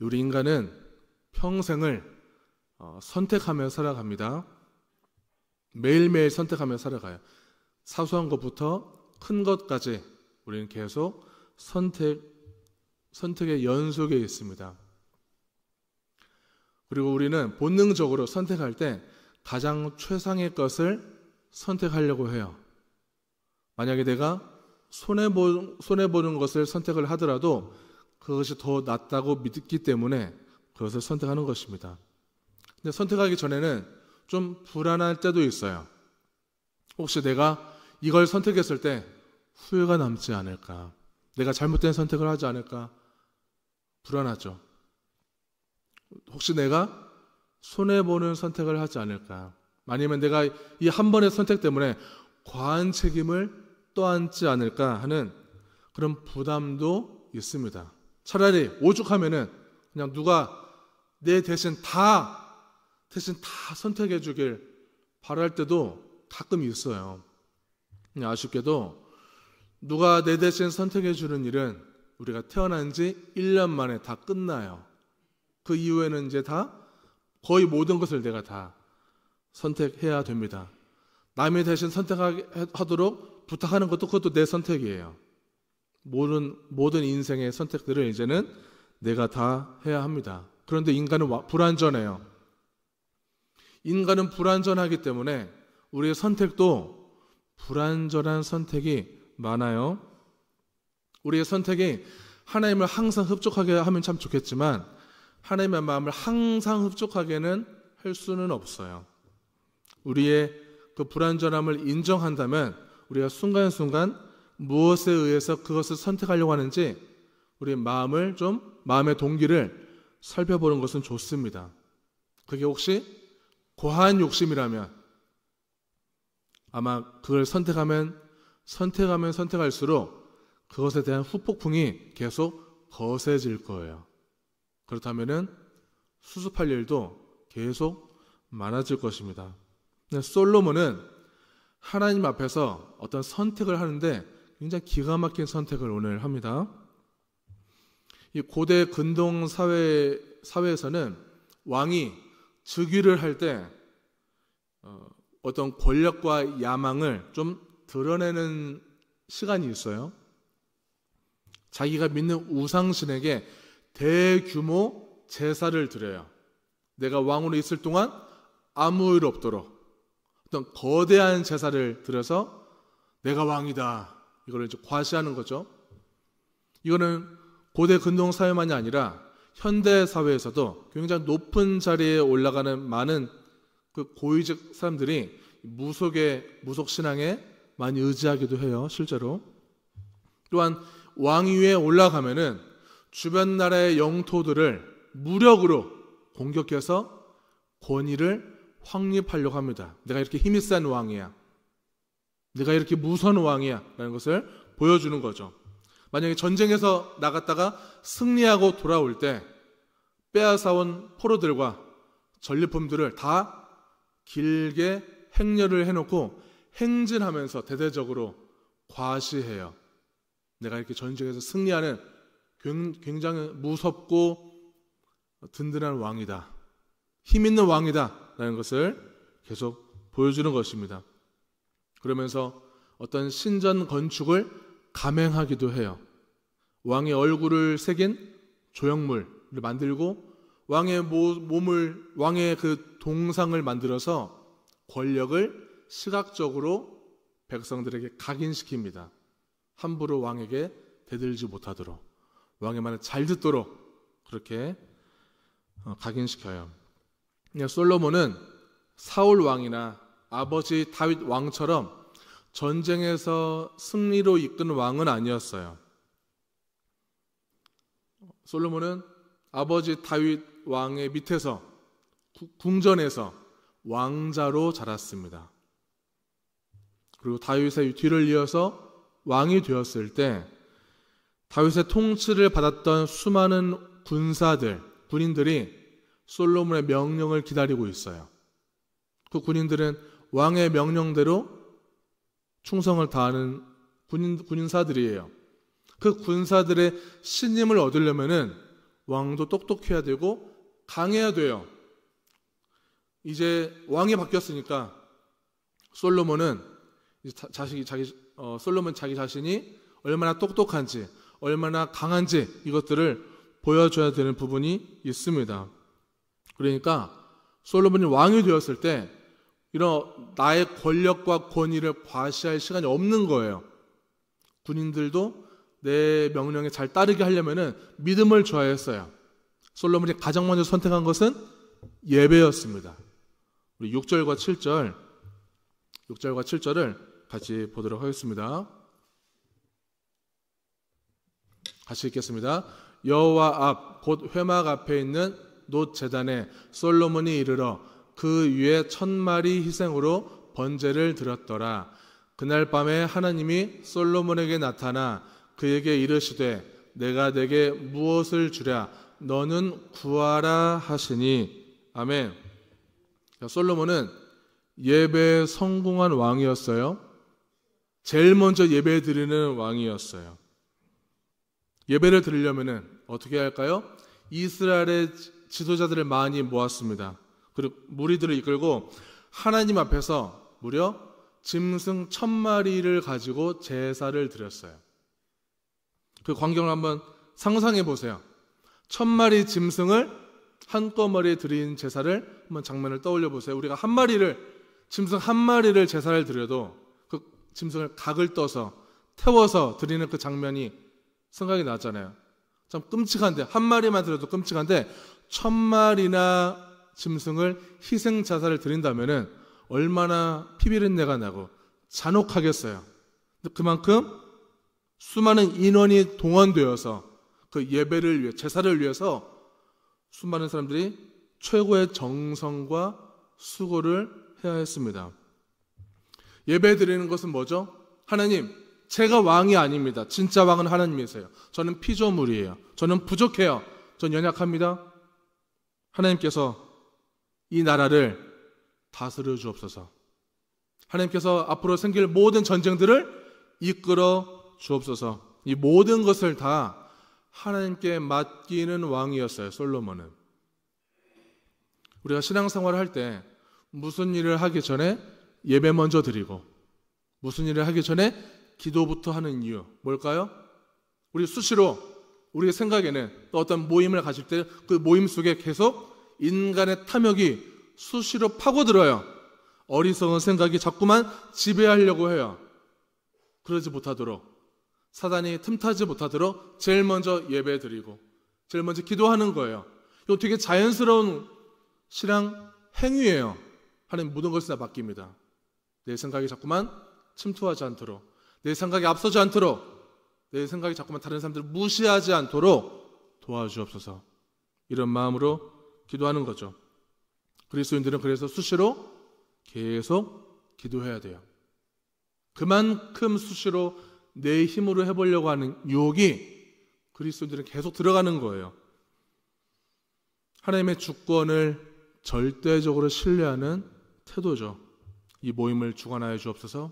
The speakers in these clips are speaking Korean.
우리 인간은 평생을 선택하며 살아갑니다. 매일매일 선택하며 살아가요. 사소한 것부터 큰 것까지 우리는 계속 선택의 연속에 있습니다. 그리고 우리는 본능적으로 선택할 때 가장 최상의 것을 선택하려고 해요. 만약에 내가 손해보는 것을 선택을 하더라도 그것이 더 낫다고 믿기 때문에 그것을 선택하는 것입니다. 근데 선택하기 전에는 좀 불안할 때도 있어요. 혹시 내가 이걸 선택했을 때 후회가 남지 않을까? 내가 잘못된 선택을 하지 않을까? 불안하죠. 혹시 내가 손해보는 선택을 하지 않을까? 아니면 내가 이 한 번의 선택 때문에 과한 책임을 떠안지 않을까 하는 그런 부담도 있습니다. 차라리 오죽하면은 그냥 누가 내 대신 다 선택해 주길 바랄 때도 가끔 있어요. 아쉽게도 누가 내 대신 선택해 주는 일은 우리가 태어난 지 1년 만에 다 끝나요. 그 이후에는 이제 다 거의 모든 것을 내가 다 선택해야 됩니다. 남이 대신 선택하도록 부탁하는 것도 그것도 내 선택이에요. 모든 인생의 선택들을 이제는 내가 다 해야 합니다. 그런데 인간은 불완전해요. 인간은 불완전하기 때문에 우리의 선택도 불완전한 선택이 많아요. 우리의 선택이 하나님을 항상 흡족하게 하면 참 좋겠지만 하나님의 마음을 항상 흡족하게는 할 수는 없어요. 우리의 그 불완전함을 인정한다면 우리가 순간순간 무엇에 의해서 그것을 선택하려고 하는지 우리의 마음의 동기를 살펴보는 것은 좋습니다. 그게 혹시 고한 욕심이라면 아마 그걸 선택하면 선택할수록 그것에 대한 후폭풍이 계속 거세질 거예요. 그렇다면은 수습할 일도 계속 많아질 것입니다. 솔로몬은 하나님 앞에서 어떤 선택을 하는데 굉장히 기가 막힌 선택을 오늘 합니다. 이 고대 근동 사회에서는 왕이 즉위를 할 때 어떤 권력과 야망을 좀 드러내는 시간이 있어요. 자기가 믿는 우상신에게 대규모 제사를 드려요. 내가 왕으로 있을 동안 아무 일 없도록 어떤 거대한 제사를 드려서 내가 왕이다. 이걸 이제 과시하는 거죠. 이거는 고대 근동 사회만이 아니라 현대 사회에서도 굉장히 높은 자리에 올라가는 많은 그 고위직 사람들이 무속 신앙에 많이 의지하기도 해요. 실제로. 또한 왕위에 올라가면은 주변 나라의 영토들을 무력으로 공격해서 권위를 확립하려고 합니다. 내가 이렇게 힘이 센 왕이야. 내가 이렇게 무서운 왕이야. 라는 것을 보여주는 거죠. 만약에 전쟁에서 나갔다가 승리하고 돌아올 때 빼앗아온 포로들과 전리품들을 다 길게 행렬을 해놓고 행진하면서 대대적으로 과시해요. 내가 이렇게 전쟁에서 승리하는 굉장히 무섭고 든든한 왕이다. 힘 있는 왕이다. 라는 것을 계속 보여주는 것입니다. 그러면서 어떤 신전 건축을 감행하기도 해요. 왕의 얼굴을 새긴 조형물을 만들고 왕의 왕의 그 동상을 만들어서 권력을 시각적으로 백성들에게 각인시킵니다. 함부로 왕에게 대들지 못하도록 왕의 말을 잘 듣도록 그렇게 각인시켜요. 솔로몬은 사울 왕이나 아버지 다윗 왕처럼 전쟁에서 승리로 이끈 왕은 아니었어요. 솔로몬은 아버지 다윗 왕의 밑에서 궁전에서 왕자로 자랐습니다. 그리고 다윗의 뒤를 이어서 왕이 되었을 때 다윗의 통치를 받았던 수많은 군인들이 솔로몬의 명령을 기다리고 있어요. 그 군인들은 왕의 명령대로 충성을 다하는 군사들이에요. 그 군사들의 신임을 얻으려면은 왕도 똑똑해야 되고 강해야 돼요. 이제 왕이 바뀌었으니까 솔로몬은 솔로몬 자기 자신이 얼마나 똑똑한지, 얼마나 강한지 이것들을 보여줘야 되는 부분이 있습니다. 그러니까 솔로몬이 왕이 되었을 때 이런 나의 권력과 권위를 과시할 시간이 없는 거예요. 군인들도 내 명령에 잘 따르게 하려면은 믿음을 줘야 했어요. 솔로몬이 가장 먼저 선택한 것은 예배였습니다. 우리 6절과 7절을 같이 보도록 하겠습니다. 같이 읽겠습니다. 여호와 앞 곧 회막 앞에 있는 놋 제단에 솔로몬이 이르러 그 위에 1000마리 희생으로 번제를 드렸더라. 그날 밤에 하나님이 솔로몬에게 나타나 그에게 이르시되 내가 내게 무엇을 주랴 너는 구하라 하시니. 아멘. 솔로몬은 예배에 성공한 왕이었어요. 제일 먼저 예배 드리는 왕이었어요. 예배를 드리려면은 어떻게 할까요? 이스라엘의 지도자들을 많이 모았습니다. 그리고 무리들을 이끌고 하나님 앞에서 무려 짐승 1000마리를 가지고 제사를 드렸어요. 그 광경을 한번 상상해 보세요. 1000마리 짐승을 한꺼번에 드린 제사를 한번 장면을 떠올려 보세요. 우리가 짐승 한 마리를 제사를 드려도 그 짐승을 각을 떠서 태워서 드리는 그 장면이 생각이 나잖아요. 참 끔찍한데, 한 마리만 드려도 끔찍한데 1000마리나 짐승을 희생 제사를 드린다면은 얼마나 피비린내가 나고 잔혹하겠어요. 그만큼 수많은 인원이 동원되어서 그 예배를 위해, 제사를 위해서 수많은 사람들이 최고의 정성과 수고를 해야 했습니다. 예배 드리는 것은 뭐죠? 하나님, 제가 왕이 아닙니다. 진짜 왕은 하나님이세요. 저는 피조물이에요. 저는 부족해요. 전 연약합니다. 하나님께서 이 나라를 다스려 주옵소서. 하나님께서 앞으로 생길 모든 전쟁들을 이끌어 주옵소서. 이 모든 것을 다 하나님께 맡기는 왕이었어요, 솔로몬은. 우리가 신앙생활을 할 때 무슨 일을 하기 전에 예배 먼저 드리고, 무슨 일을 하기 전에 기도부터 하는 이유 뭘까요? 우리 수시로 우리의 생각에는 또 어떤 모임을 가질 때 그 모임 속에 계속 인간의 탐욕이 수시로 파고들어요. 어리석은 생각이 자꾸만 지배하려고 해요. 그러지 못하도록, 사단이 틈타지 못하도록 제일 먼저 예배 드리고 제일 먼저 기도하는 거예요. 이거 되게 자연스러운 신앙 행위예요. 하나님 모든 것을 다 맡깁니다. 내 생각이 자꾸만 침투하지 않도록, 내 생각이 앞서지 않도록, 내 생각이 자꾸만 다른 사람들을 무시하지 않도록 도와주옵소서. 이런 마음으로 기도하는 거죠. 그리스도인들은 그래서 수시로 계속 기도해야 돼요. 그만큼 수시로 내 힘으로 해보려고 하는 유혹이 그리스도인들은 계속 들어가는 거예요. 하나님의 주권을 절대적으로 신뢰하는 태도죠. 이 모임을 주관하여 주옵소서.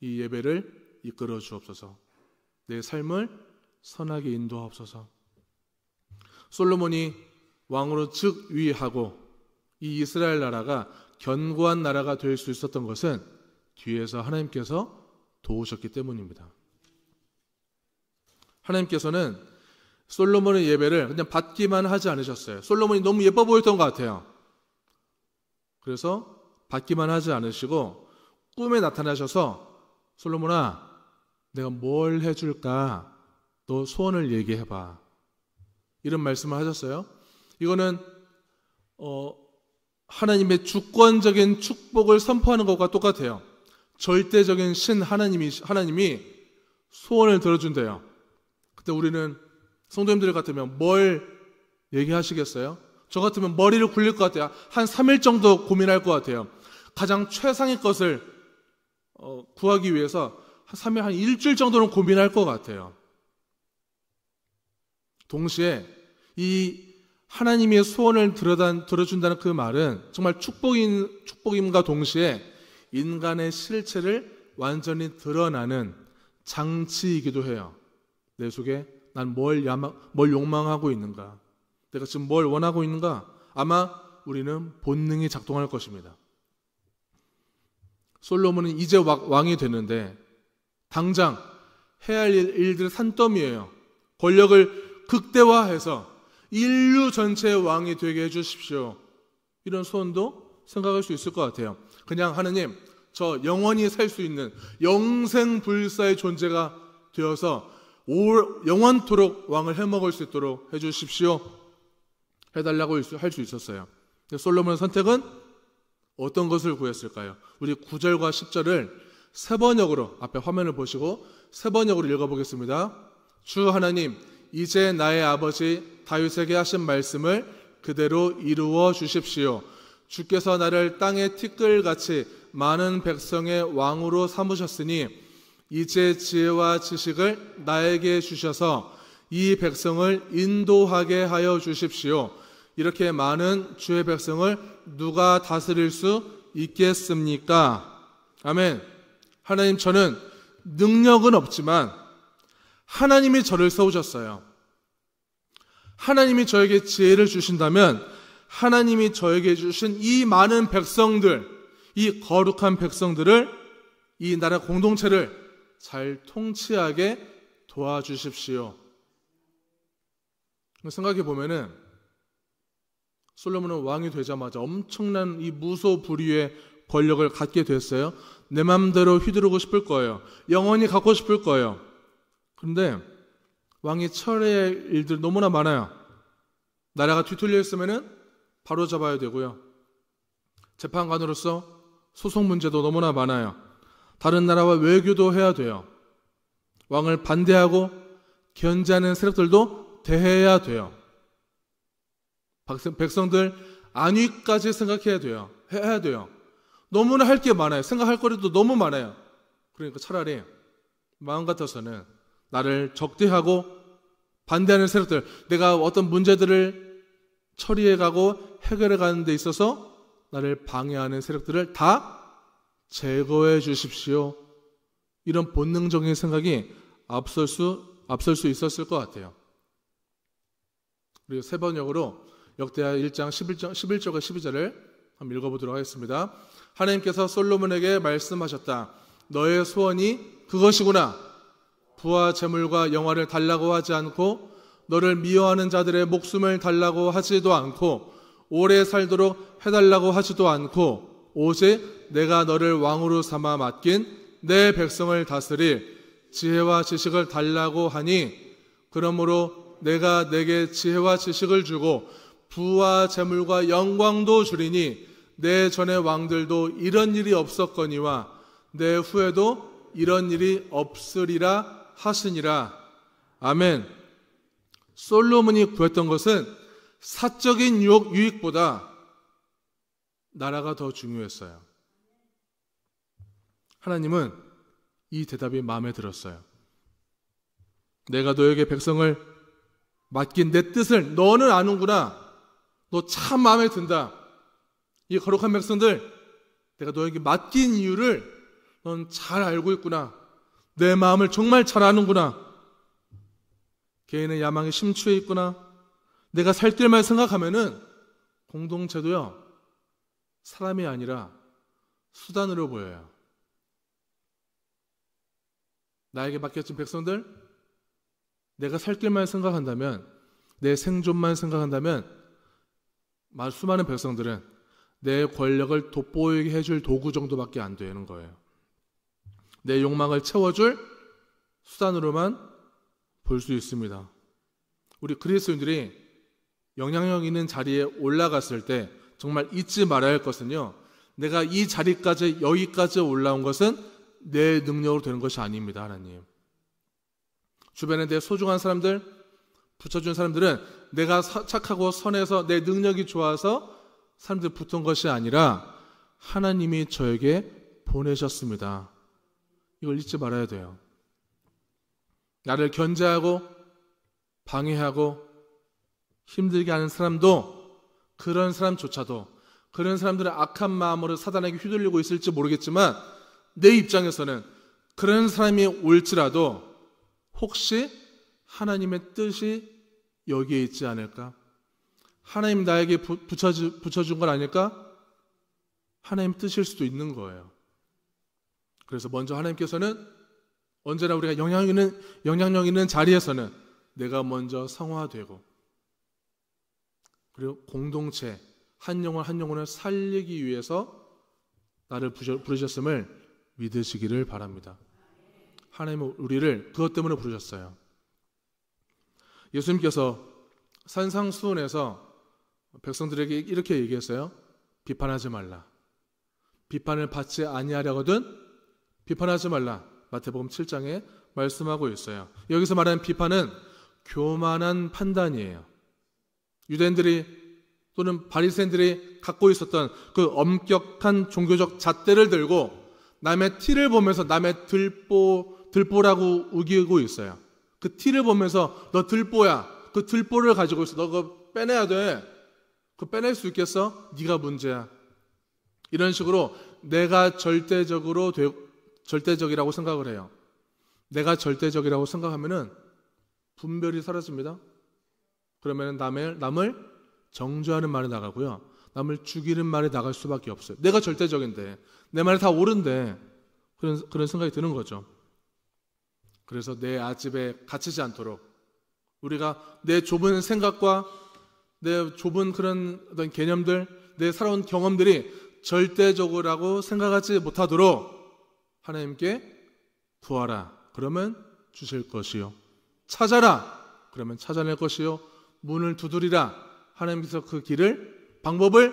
이 예배를 이끌어 주옵소서. 내 삶을 선하게 인도하옵소서. 솔로몬이 왕으로 즉위하고 이 이스라엘 나라가 견고한 나라가 될 수 있었던 것은 뒤에서 하나님께서 도우셨기 때문입니다. 하나님께서는 솔로몬의 예배를 그냥 받기만 하지 않으셨어요. 솔로몬이 너무 예뻐 보였던 것 같아요. 그래서 받기만 하지 않으시고 꿈에 나타나셔서 솔로몬아, 내가 뭘 해줄까? 너 소원을 얘기해봐. 이런 말씀을 하셨어요. 이거는 하나님의 주권적인 축복을 선포하는 것과 똑같아요. 절대적인 신 하나님이 소원을 들어준대요. 그때 우리는 성도님들 같으면 뭘 얘기하시겠어요? 저 같으면 머리를 굴릴 것 같아요. 한 3일 정도 고민할 것 같아요. 가장 최상의 것을 구하기 위해서 한 3일, 한 일주일 정도는 고민할 것 같아요. 동시에 이 하나님의 소원을 들어준다는 그 말은 정말 축복임과 동시에 인간의 실체를 완전히 드러나는 장치이기도 해요. 내 속에 난 뭘 욕망하고 있는가? 내가 지금 뭘 원하고 있는가? 아마 우리는 본능이 작동할 것입니다. 솔로몬은 이제 왕이 됐는데 당장 해야 할 일들 산더미예요. 권력을 극대화해서 인류 전체의 왕이 되게 해주십시오. 이런 소원도 생각할 수 있을 것 같아요. 그냥 하느님, 저 영원히 살 수 있는 영생불사의 존재가 되어서 영원토록 왕을 해먹을 수 있도록 해주십시오. 해달라고 할 수 있었어요. 솔로몬의 선택은 어떤 것을 구했을까요? 우리 9절과 10절을 세 번역으로, 앞에 화면을 보시고 세 번역으로 읽어보겠습니다. 주 하나님, 이제 나의 아버지 다윗에게 하신 말씀을 그대로 이루어 주십시오. 주께서 나를 땅의 티끌같이 많은 백성의 왕으로 삼으셨으니 이제 지혜와 지식을 나에게 주셔서 이 백성을 인도하게 하여 주십시오. 이렇게 많은 주의 백성을 누가 다스릴 수 있겠습니까? 아멘. 하나님, 저는 능력은 없지만 하나님이 저를 세우셨어요. 하나님이 저에게 지혜를 주신다면 하나님이 저에게 주신 이 많은 백성들, 이 거룩한 백성들을, 이 나라 공동체를 잘 통치하게 도와주십시오. 생각해 보면은 솔로몬은 왕이 되자마자 엄청난 이 무소불위의 권력을 갖게 됐어요. 내 마음대로 휘두르고 싶을 거예요. 영원히 갖고 싶을 거예요. 그런데 왕이 처리해야 할 일들 너무나 많아요. 나라가 뒤틀려 있으면은 바로 잡아야 되고요. 재판관으로서 소송 문제도 너무나 많아요. 다른 나라와 외교도 해야 돼요. 왕을 반대하고 견제하는 세력들도 대해야 돼요. 백성들 안위까지 생각해야 돼요. 해야 돼요. 너무나 할 게 많아요. 생각할 거리도 너무 많아요. 그러니까 차라리 마음 같아서는 나를 적대하고 반대하는 세력들, 내가 어떤 문제들을 처리해가고 해결해가는 데 있어서 나를 방해하는 세력들을 다 제거해 주십시오. 이런 본능적인 생각이 앞설 수 있었을 것 같아요. 그리고 세 번역으로 역대하 1장 11절과 12절을 한번 읽어보도록 하겠습니다. 하나님께서 솔로몬에게 말씀하셨다. 너의 소원이 그것이구나. 부와 재물과 영화를 달라고 하지 않고 너를 미워하는 자들의 목숨을 달라고 하지도 않고 오래 살도록 해달라고 하지도 않고 오직 내가 너를 왕으로 삼아 맡긴 내 백성을 다스릴 지혜와 지식을 달라고 하니 그러므로 내가 내게 지혜와 지식을 주고 부와 재물과 영광도 주리니 내 전의 왕들도 이런 일이 없었거니와 내 후에도 이런 일이 없으리라 하시니라. 아멘. 솔로몬이 구했던 것은 사적인 유익보다 나라가 더 중요했어요. 하나님은 이 대답이 마음에 들었어요. 내가 너에게 백성을 맡긴 내 뜻을 너는 아는구나. 너 참 마음에 든다. 이 거룩한 백성들 내가 너에게 맡긴 이유를 넌 잘 알고 있구나. 내 마음을 정말 잘 아는구나. 개인의 야망에 심취해 있구나. 내가 살 길만 생각하면은 공동체도요, 사람이 아니라 수단으로 보여요. 나에게 맡겨진 백성들, 내가 살 길만 생각한다면, 내 생존만 생각한다면 수많은 백성들은 내 권력을 돋보이게 해줄 도구 정도밖에 안 되는 거예요. 내 욕망을 채워줄 수단으로만 볼 수 있습니다. 우리 그리스도인들이 영향력 있는 자리에 올라갔을 때 정말 잊지 말아야 할 것은요, 내가 이 자리까지 여기까지 올라온 것은 내 능력으로 되는 것이 아닙니다. 하나님, 주변에 내 소중한 사람들, 붙여준 사람들은 내가 착하고 선해서 내 능력이 좋아서 사람들 붙은 것이 아니라 하나님이 저에게 보내셨습니다. 이걸 잊지 말아야 돼요. 나를 견제하고 방해하고 힘들게 하는 사람도, 그런 사람조차도, 그런 사람들은 악한 마음으로 사단에게 휘둘리고 있을지 모르겠지만 내 입장에서는 그런 사람이 올지라도 혹시 하나님의 뜻이 여기에 있지 않을까? 하나님 나에게 붙여준 건 아닐까? 하나님 뜻일 수도 있는 거예요. 그래서 먼저 하나님께서는 언제나 우리가 영향력 있는 자리에서는 내가 먼저 성화되고, 그리고 공동체 한 영혼을 살리기 위해서 나를 부르셨음을 믿으시기를 바랍니다. 하나님은 우리를 그것 때문에 부르셨어요. 예수님께서 산상수훈에서 백성들에게 이렇게 얘기했어요. 비판하지 말라. 비판을 받지 아니하려거든 비판하지 말라. 마태복음 7장에 말씀하고 있어요. 여기서 말하는 비판은 교만한 판단이에요. 유대인들이 또는 바리새인들이 갖고 있었던 그 엄격한 종교적 잣대를 들고 남의 티를 보면서 남의 들보라고 우기고 있어요. 그 티를 보면서 너 들보야. 그 들보를 가지고 있어. 너 그거 빼내야 돼. 그거 빼낼 수 있겠어? 네가 문제야. 이런 식으로 내가 절대적이라고 생각을 해요. 내가 절대적이라고 생각하면은 분별이 사라집니다. 그러면 남을 정죄하는 말이 나가고요. 남을 죽이는 말이 나갈 수밖에 없어요. 내가 절대적인데 내 말이 다 옳은데 그런 생각이 드는 거죠. 그래서 내 아집에 갇히지 않도록 우리가 내 좁은 생각과 내 좁은 그런 어떤 개념들, 내 살아온 경험들이 절대적이라고 생각하지 못하도록 하나님께 구하라. 그러면 주실 것이요. 찾아라. 그러면 찾아낼 것이요. 문을 두드리라. 하나님께서 그 방법을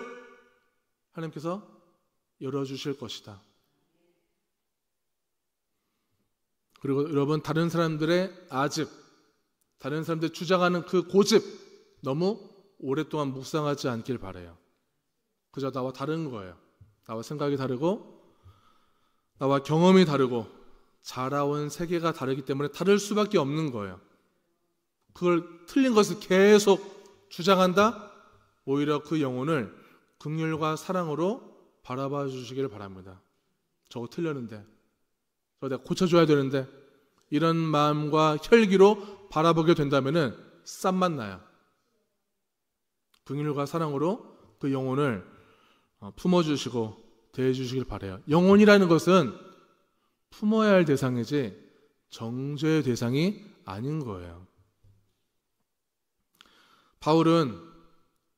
하나님께서 열어주실 것이다. 그리고 여러분, 다른 사람들의 아집, 다른 사람들이 주장하는 그 고집 너무 오랫동안 묵상하지 않길 바라요. 그저 나와 다른 거예요. 나와 생각이 다르고 나와 경험이 다르고 자라온 세계가 다르기 때문에 다를 수밖에 없는 거예요. 그걸 틀린 것을 계속 주장한다? 오히려 그 영혼을 긍휼과 사랑으로 바라봐 주시기를 바랍니다. 저거 틀렸는데, 저거 내가 고쳐줘야 되는데, 이런 마음과 혈기로 바라보게 된다면 쌈만 나요. 긍휼과 사랑으로 그 영혼을 품어주시고 대해주시길 바라요. 영혼이라는 것은 품어야 할 대상이지 정죄의 대상이 아닌 거예요. 바울은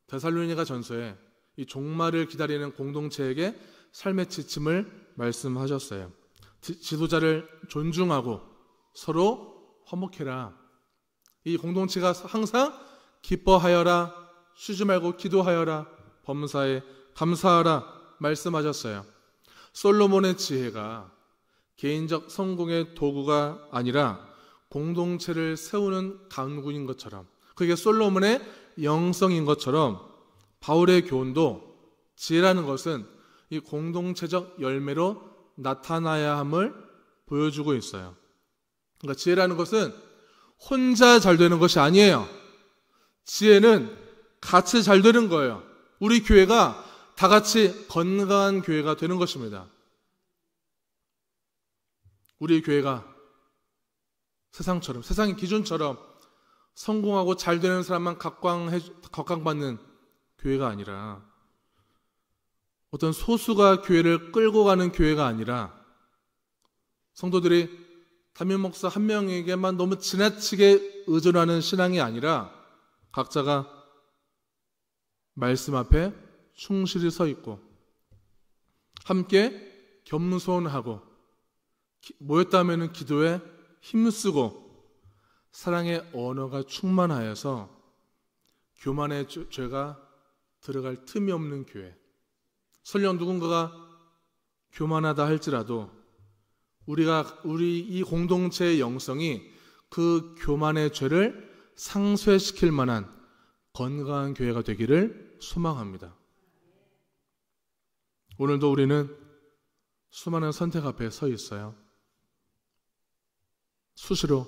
데살로니가 전서에 이 종말을 기다리는 공동체에게 삶의 지침을 말씀하셨어요. 지도자를 존중하고 서로 화목해라. 이 공동체가 항상 기뻐하여라, 쉬지 말고 기도하여라, 범사에 감사하라 말씀하셨어요. 솔로몬의 지혜가 개인적 성공의 도구가 아니라 공동체를 세우는 강군인 것처럼, 그게 솔로몬의 영성인 것처럼 바울의 교훈도 지혜라는 것은 이 공동체적 열매로 나타나야 함을 보여주고 있어요. 그러니까 지혜라는 것은 혼자 잘 되는 것이 아니에요. 지혜는 같이 잘 되는 거예요. 우리 교회가 다 같이 건강한 교회가 되는 것입니다. 우리 교회가 세상의 기준처럼 성공하고 잘 되는 사람만 각광받는 교회가 아니라, 어떤 소수가 교회를 끌고 가는 교회가 아니라, 성도들이 담임 목사 한 명에게만 너무 지나치게 의존하는 신앙이 아니라 각자가 말씀 앞에 충실히 서 있고 함께 겸손하고 모였다면 기도에 힘쓰고 사랑의 언어가 충만하여서 교만의 죄가 들어갈 틈이 없는 교회. 설령 누군가가 교만하다 할지라도 우리 이 공동체의 영성이 그 교만의 죄를 상쇄시킬 만한 건강한 교회가 되기를 소망합니다. 오늘도 우리는 수많은 선택 앞에 서 있어요. 수시로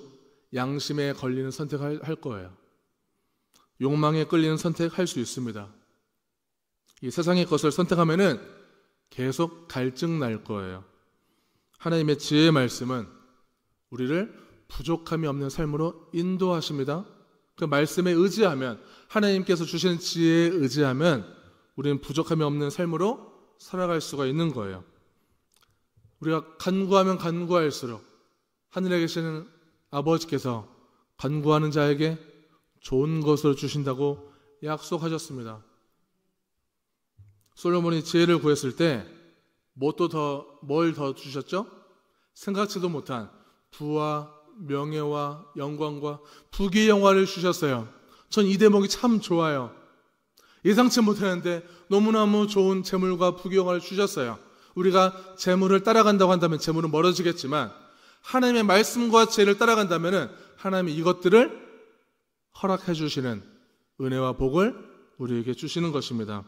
양심에 걸리는 선택을 할 거예요. 욕망에 끌리는 선택할 수 있습니다. 이 세상의 것을 선택하면은 계속 갈증 날 거예요. 하나님의 지혜의 말씀은 우리를 부족함이 없는 삶으로 인도하십니다. 그 말씀에 의지하면, 하나님께서 주시는 지혜에 의지하면 우리는 부족함이 없는 삶으로 살아갈 수가 있는 거예요. 우리가 간구하면 간구할수록 하늘에 계시는 아버지께서 간구하는 자에게 좋은 것을 주신다고 약속하셨습니다. 솔로몬이 지혜를 구했을 때 뭘 더 주셨죠? 생각지도 못한 부와 명예와 영광과 부귀 영화를 주셨어요. 전 이 대목이 참 좋아요. 예상치 못했는데 너무너무 좋은 재물과 부귀 영화를 주셨어요. 우리가 재물을 따라간다고 한다면 재물은 멀어지겠지만 하나님의 말씀과 지혜를 따라간다면 하나님이 이것들을 허락해 주시는 은혜와 복을 우리에게 주시는 것입니다.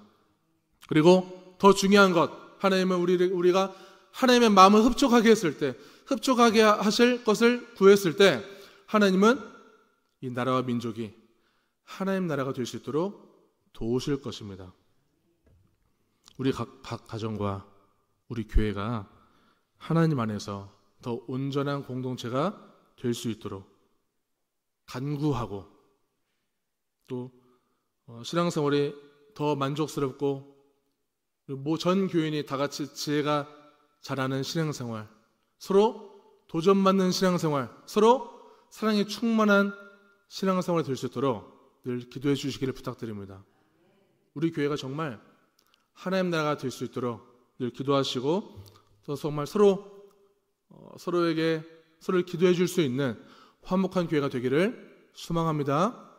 그리고 더 중요한 것, 하나님은 우리가 하나님의 마음을 흡족하게 했을 때, 흡족하게 하실 것을 구했을 때 하나님은 이 나라와 민족이 하나님 나라가 될 수 있도록 도우실 것입니다. 우리 각 가정과 우리 교회가 하나님 안에서 더 온전한 공동체가 될 수 있도록 간구하고 또 신앙생활이 더 만족스럽고 전 교인이 다 같이 지혜가 잘하는 신앙생활, 서로 도전받는 신앙생활, 서로 사랑이 충만한 신앙생활이 될 수 있도록 늘 기도해 주시기를 부탁드립니다. 우리 교회가 정말 하나님 나라가 될 수 있도록 늘 기도하시고 또 정말 서로에게 서로를 기도해 줄 수 있는 화목한 교회가 되기를 소망합니다.